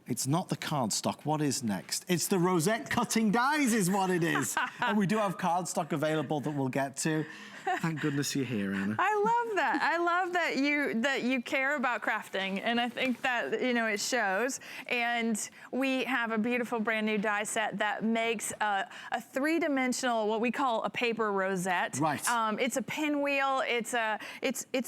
It's not the cardstock. What is next? It's the rosette cutting dies is what it is. And we do have cardstock available that we'll get to. Thank goodness you're here, Anna. I love that. I love that you care about crafting, and I think that, you know, it shows. And we have a beautiful brand new die set that makes a three-dimensional, what we call a paper rosette. Right. It's a pinwheel. It's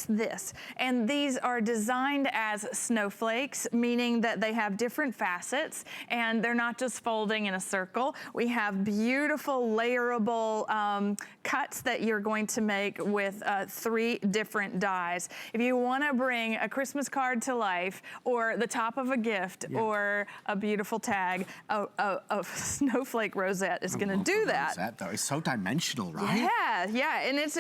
this, and these are designed as snowflakes, meaning that they have different facets, and they're not just folding in a circle. We have beautiful layerable cuts that you're going to make with 3 different dies. If you want to bring a Christmas card to life, or the top of a gift, or a beautiful tag, a snowflake rosette is going to do that. Rosette, though, it's so dimensional, right? Yeah, yeah, and it's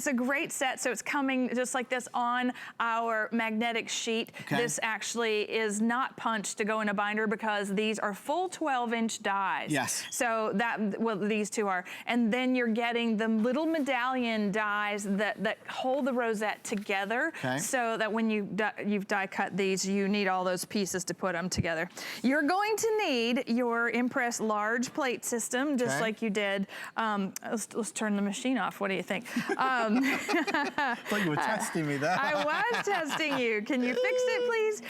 a great set. So it's coming just like this on our magnetic sheet. Okay. This actually is not punched to go in a binder because these are full 12-inch dies. Yes. So that, well, these two are, and then you're getting the little medallion dies that hold the rosette together, so that when you've die cut these, you need all those pieces to put them together. You're going to need your Impress large plate system, just like you did. Let's turn the machine off. What do you think? I thought you were testing me there. I was testing you. Can you fix it, please?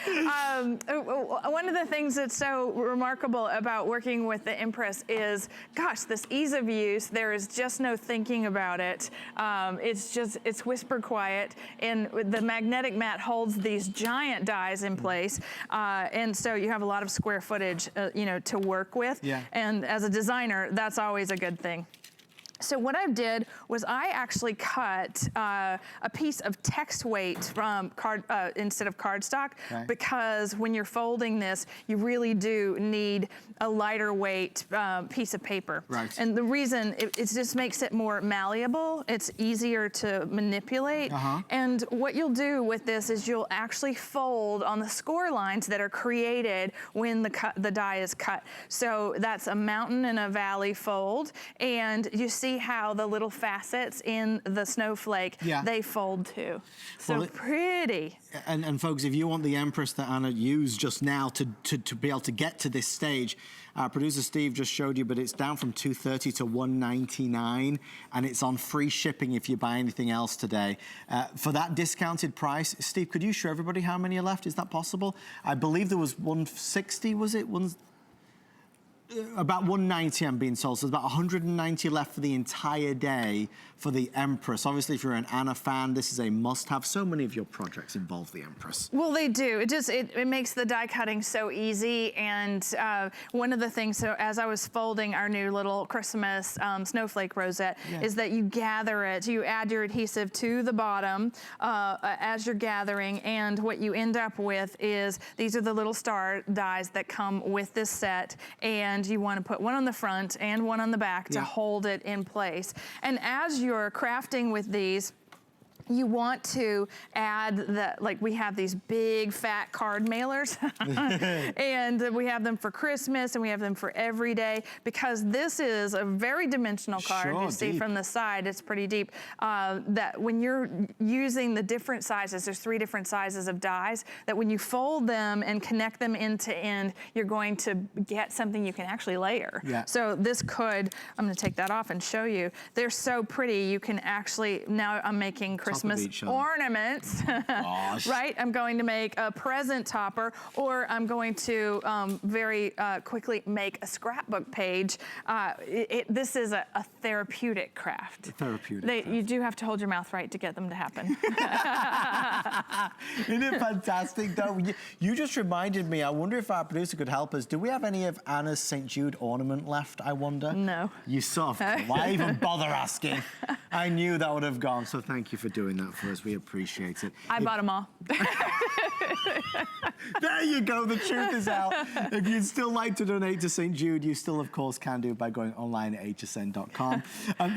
One of the things that's so remarkable about working with the Impress is, gosh, this ease of use. There is just no thinking about it. It's whisper quiet, and the magnetic mat holds these giant dies in place, and so you have a lot of square footage, you know, to work with. Yeah. And as a designer, that's always a good thing. So what I did was I actually cut a piece of text weight from instead of cardstock, because when you're folding this, you really do need a lighter weight piece of paper. Right. And the reason, it just makes it more malleable. It's easier to manipulate. And what you'll do with this is you'll actually fold on the score lines that are created when the die is cut. So that's a mountain and a valley fold, and you see how the little facets in the snowflake, they fold too. So well, pretty. And folks, if you want the Empress that Anna used just now to be able to get to this stage, producer Steve just showed you, but it's down from $230 to $199, and it's on free shipping if you buy anything else today. For that discounted price, Steve, could you show everybody how many are left? Is that possible? I believe there was 160, was it? About 190 I'm being sold, so there's about 190 left for the entire day for the Empress. Obviously, if you're an Anna fan, this is a must-have. So many of your projects involve the Empress. Well, they do. It makes the die cutting so easy. And one of the things, so as I was folding our new little Christmas snowflake rosette, is that you gather it. You add your adhesive to the bottom as you're gathering, and what you end up with is these are the little star dies that come with this set, and you want to put one on the front and one on the back to hold it in place. And as you're crafting with these, you want to add like we have these big fat card mailers and we have them for Christmas and we have them for every day, because this is a very dimensional card. You see from the side, it's pretty deep. That when you're using the different sizes, there's 3 different sizes of dies, that when you fold them and connect them end to end, you're going to get something you can actually layer. So this could, I'm gonna take that off and show you. They're so pretty. You can actually, now I'm making Christmas ornaments, right? I'm going to make a present topper, or I'm going to very quickly make a scrapbook page. This is a therapeutic craft. You do have to hold your mouth right to get them to happen. Isn't it fantastic, though? You just reminded me, I wonder if our producer could help us. Do we have any of Anna's St. Jude ornament left, I wonder? No. You saw. Why even bother asking? I knew that would have gone, so thank you for doing that for us. We appreciate it. I bought them all. There you go. The truth is out. If you'd still like to donate to St. Jude, you still, of course, can do by going online at hsn.com.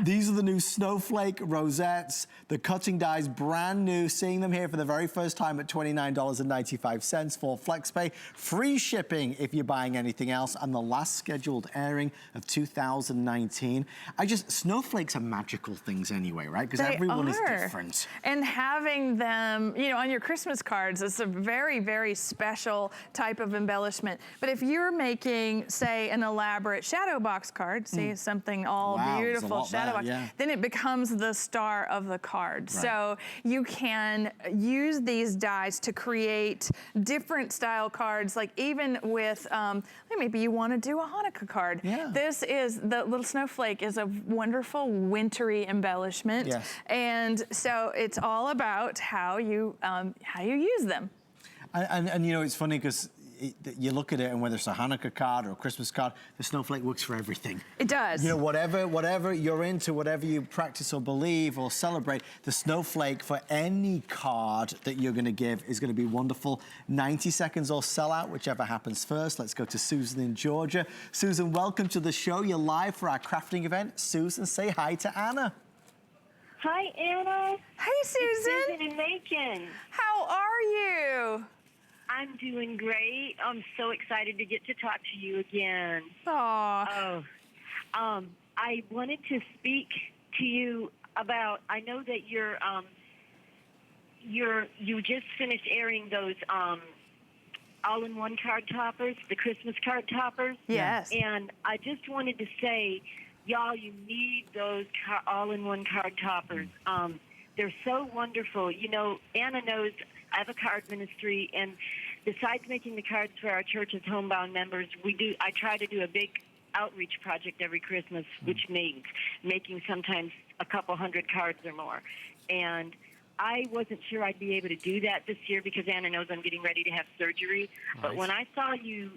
These are the new snowflake rosettes. The cutting dies, brand new. Seeing them here for the very first time at $29.95 for FlexPay. Free shipping if you're buying anything else. And the last scheduled airing of 2019. Snowflakes are magical things anyway, right? Because everyone is different. And having them, you know, on your Christmas cards, it's a very, very special type of embellishment. But if you're making, say, an elaborate shadow box card, see something all beautiful shadow box, then it becomes the star of the card. So you can use these dies to create different style cards, like even with, maybe you want to do a Hanukkah card. This is, the little snowflake is a wonderful wintry embellishment. And so it's all about how you use them. And you know, it's funny because you look at it, and whether it's a Hanukkah card or a Christmas card, the snowflake works for everything. It does. You know, whatever you're into, whatever you practice or believe or celebrate, the snowflake for any card that you're going to give is going to be wonderful. 90 seconds or sell out, whichever happens first. Let's go to Susan in Georgia. Susan, welcome to the show. You're live for our crafting event. Susan, say hi to Anna. Hi, Anna. Hey, Susan. It's Susan and Macon. How are you? I'm doing great. I'm so excited to get to talk to you again. Aww. Oh, I wanted to speak to you about, I know that you just finished airing those all-in-one card toppers, the Christmas card toppers. Yes. And I just wanted to say, y'all, you need those all-in-one card toppers. They're so wonderful. You know, Anna knows I have a card ministry, and besides making the cards for our church's homebound members, I try to do a big outreach project every Christmas, which means making sometimes a couple hundred cards or more. And I wasn't sure I'd be able to do that this year because Anna knows I'm getting ready to have surgery. But when I saw you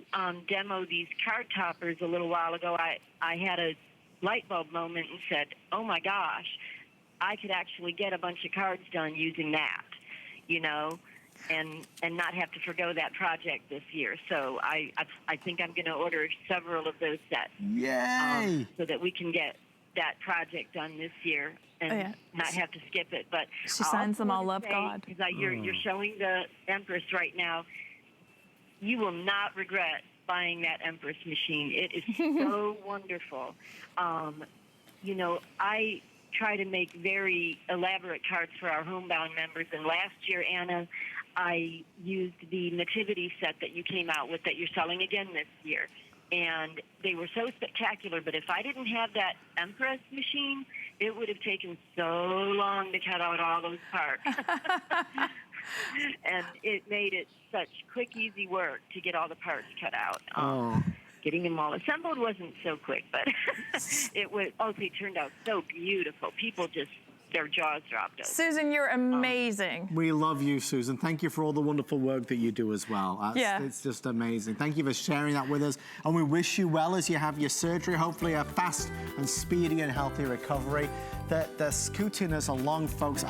demo these card toppers a little while ago, I had a light bulb moment and said, oh my gosh, I could actually get a bunch of cards done using that, you know, and not have to forgo that project this year. So I think I'm going to order several of those sets. Yay! So that we can get that project done this year and not have to skip it. But she signs them all up, God. Because you're showing the Empress right now. You will not regret buying that Empress machine. It is so wonderful. You know, I try to make very elaborate cards for our homebound members, and last year, Anna, I used the Nativity set that you came out with that you're selling again this year, and they were so spectacular, but if I didn't have that Empress machine, it would have taken so long to cut out all those parts. And it made it such quick, easy work to get all the parts cut out. Getting them all assembled wasn't so quick, but it turned out so beautiful. People just, their jaws dropped open. Susan, you're amazing. We love you, Susan. Thank you for all the wonderful work that you do as well. It's just amazing. Thank you for sharing that with us. And we wish you well as you have your surgery. Hopefully a fast and speedy and healthy recovery. They're scooting us along, folks.